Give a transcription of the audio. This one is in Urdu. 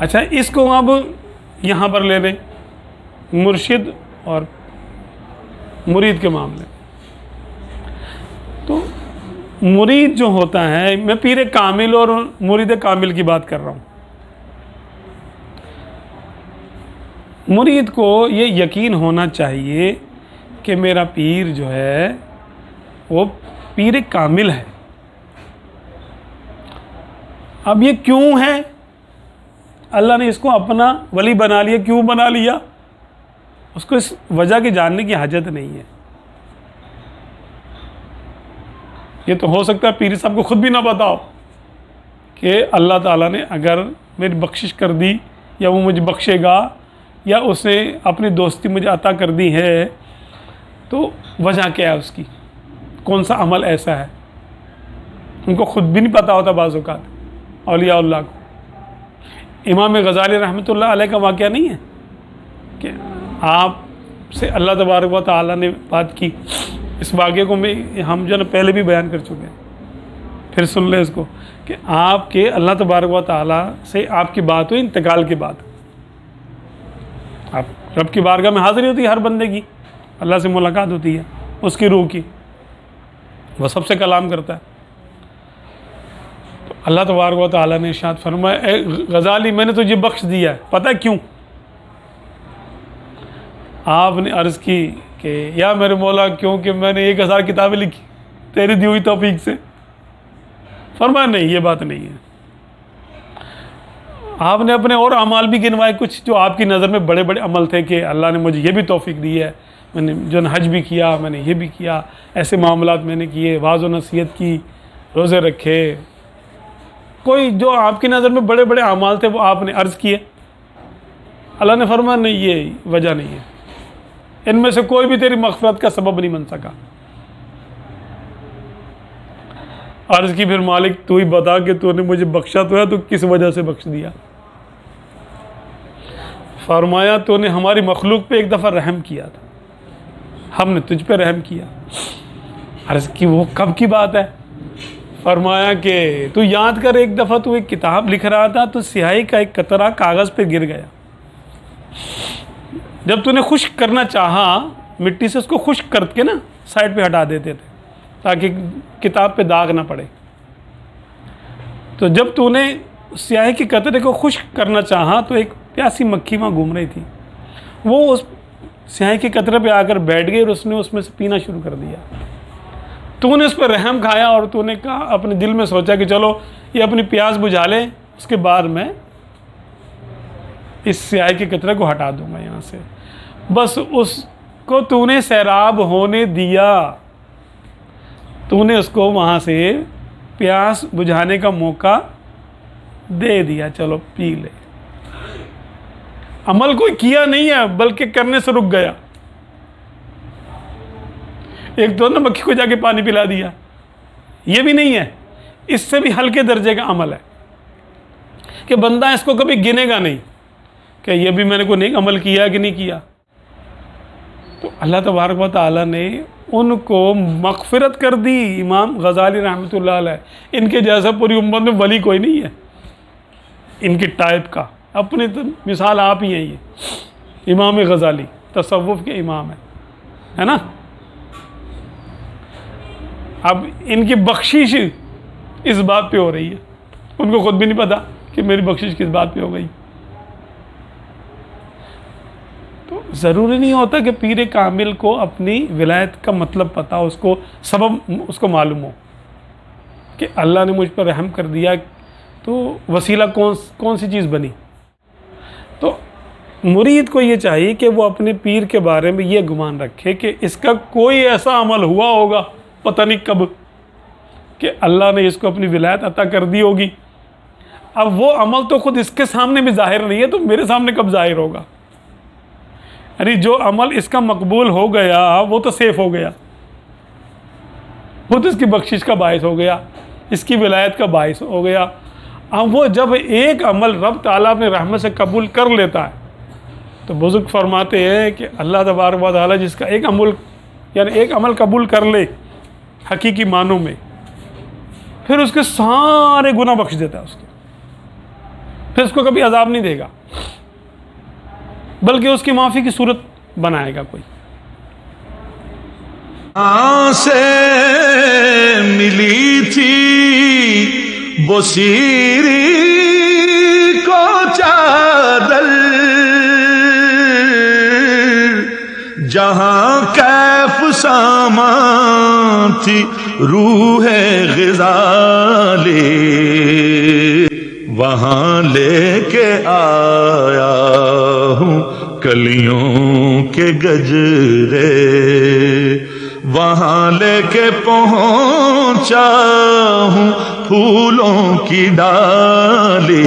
اچھا اس کو اب یہاں پر لے لیں مرشد اور مرید کے معاملے. تو مرید جو ہوتا ہے، میں پیر کامل اور مرید کامل کی بات کر رہا ہوں. مرید کو یہ یقین ہونا چاہیے کہ میرا پیر جو ہے وہ پیر کامل ہے. اب یہ کیوں ہے؟ اللہ نے اس کو اپنا ولی بنا لیا. کیوں بنا لیا؟ اس کو اس وجہ کی جاننے کی حاجت نہیں ہے. یہ تو ہو سکتا ہے پیر صاحب کو خود بھی نہ بتاؤ کہ اللہ تعالیٰ نے اگر میری بخشش کر دی یا وہ مجھے بخشے گا یا اس نے اپنی دوستی مجھے عطا کر دی ہے تو وجہ کیا ہے اس کی، کون سا عمل ایسا ہے. ان کو خود بھی نہیں پتہ ہوتا بعض اوقات اولیاء اللہ کو. امام غزالی رحمۃ اللہ علیہ کا واقعہ نہیں ہے کہ آپ سے اللہ تبارک و تعالیٰ نے بات کی. اس واقعے کو ہم جو ہے پہلے بھی بیان کر چکے ہیں، پھر سن لیں اس کو کہ آپ کے اللہ تبارک و تعالیٰ سے آپ کی بات ہوئی انتقال کے بعد. آپ رب کی بارگاہ میں حاضری ہوتی ہے ہر بندے کی، اللہ سے ملاقات ہوتی ہے اس کی روح کی، وہ سب سے کلام کرتا ہے. تو اللہ تبارک و تعالیٰ نے ارشاد فرمایا اے غزالی میں نے تجھے بخش دیا ہے. پتہ کیوں؟ آپ نے عرض کی کہ یا میرے مولا کیونکہ میں نے 1000 کتابیں لکھی تیری دی ہوئی توفیق سے. فرمایا نہیں، یہ بات نہیں ہے. آپ نے اپنے اور اعمال بھی گنوائے کچھ جو آپ کی نظر میں بڑے بڑے عمل تھے کہ اللہ نے مجھے یہ بھی توفیق دی ہے، میں نے جو حج بھی کیا، میں نے یہ بھی کیا، ایسے معاملات میں نے کیے، واعظ و نصیحت کی، روزے رکھے. کوئی جو آپ کی نظر میں بڑے بڑے اعمال تھے وہ آپ نے عرض کیے. اللہ نے فرمایا نہیں، یہ وجہ نہیں ہے، ان میں سے کوئی بھی تیری مغفرت کا سبب نہیں بن سکا. عرض کی پھر مالک تو ہی بتا کہ تو نے مجھے بخشا تو ہے، تو کس وجہ سے بخش دیا؟ فرمایا تو نے ہماری مخلوق پہ ایک دفعہ رحم کیا تھا، ہم نے تجھ پہ رحم کیا. عرض کی وہ کب کی بات ہے؟ فرمایا کہ تو یاد کر ایک دفعہ تو ایک کتاب لکھ رہا تھا تو سیاہی کا ایک قطرہ کاغذ پہ گر گیا. جب تو نے خشک کرنا چاہا، مٹی سے اس کو خشک کر کے نا سائڈ پہ ہٹا دیتے تھے تاکہ کتاب پہ داغ نہ پڑے. تو جب تو نے سیاہی کے قطرے کو خشک کرنا چاہا تو ایک پیاسی مکھی وہاں گھوم رہی تھی، وہ اس سیاہی کے قطرے پہ آ کر بیٹھ گئی اور اس نے اس میں سے پینا شروع کر دیا. تو نے اس پہ رحم کھایا اور تو نے کہا، اپنے دل میں سوچا کہ چلو یہ اپنی پیاس بجھا لے، اس کے بعد میں اس سیاہی کے قطرے کو ہٹا دوں گا یہاں سے. بس اس کو تو نے سیراب ہونے دیا، تو نے اس کو وہاں سے پیاس بجھانے کا موقع دے دیا، چلو پی لے. عمل کوئی کیا نہیں ہے بلکہ کرنے سے رک گیا. ایک تو نا مکھی کو جا کے پانی پلا دیا، یہ بھی نہیں ہے، اس سے بھی ہلکے درجے کا عمل ہے کہ بندہ اس کو کبھی گنے گا نہیں کہ یہ بھی میں نے کوئی نیک عمل کیا کہ نہیں کیا. تو اللہ تبارک و تعالیٰ نے ان کو مغفرت کر دی. امام غزالی رحمۃ اللہ علیہ، ان کے جیسا پوری امت میں ولی کوئی نہیں ہے ان کی ٹائپ کا. اپنی مثال آپ ہی ہیں. یہ امام غزالی تصوف کے امام ہے نا. اب ان کی بخشش اس بات پہ ہو رہی ہے، ان کو خود بھی نہیں پتا کہ میری بخشش کس بات پہ ہو گئی. تو ضروری نہیں ہوتا کہ پیر کامل کو اپنی ولایت کا مطلب پتا ہو، اس کو سبب اس کو معلوم ہو کہ اللہ نے مجھ پر رحم کر دیا تو وسیلہ کون سی چیز بنی. تو مرید کو یہ چاہیے کہ وہ اپنے پیر کے بارے میں یہ گمان رکھے کہ اس کا کوئی ایسا عمل ہوا ہوگا پتہ نہیں کب کہ اللہ نے اس کو اپنی ولایت عطا کر دی ہوگی. اب وہ عمل تو خود اس کے سامنے بھی ظاہر نہیں ہے تو میرے سامنے کب ظاہر ہوگا؟ یعنی جو عمل اس کا مقبول ہو گیا وہ تو سیف ہو گیا، خود اس کی بخشش کا باعث ہو گیا، اس کی ولایت کا باعث ہو گیا. اب وہ جب ایک عمل رب تعالیٰ اپنے رحمت سے قبول کر لیتا ہے تو بزرگ فرماتے ہیں کہ اللہ تبارک و تعالیٰ جس کا ایک عمل قبول کر لے حقیقی معنوں میں، پھر اس کے سارے گناہ بخش دیتا ہے اس کے. پھر اس کو کبھی عذاب نہیں دے گا، بلکہ اس کی معافی کی صورت بنائے گا کوئی۔ سے ملی تھی وہ سیری کو چادر، جہاں کیف سامان تھی روح غزالے، وہاں لے کے آیا ہوں کلیوں کے گجرے، وہاں لے کے پہنچا ہوں پھولوں کی ڈالی۔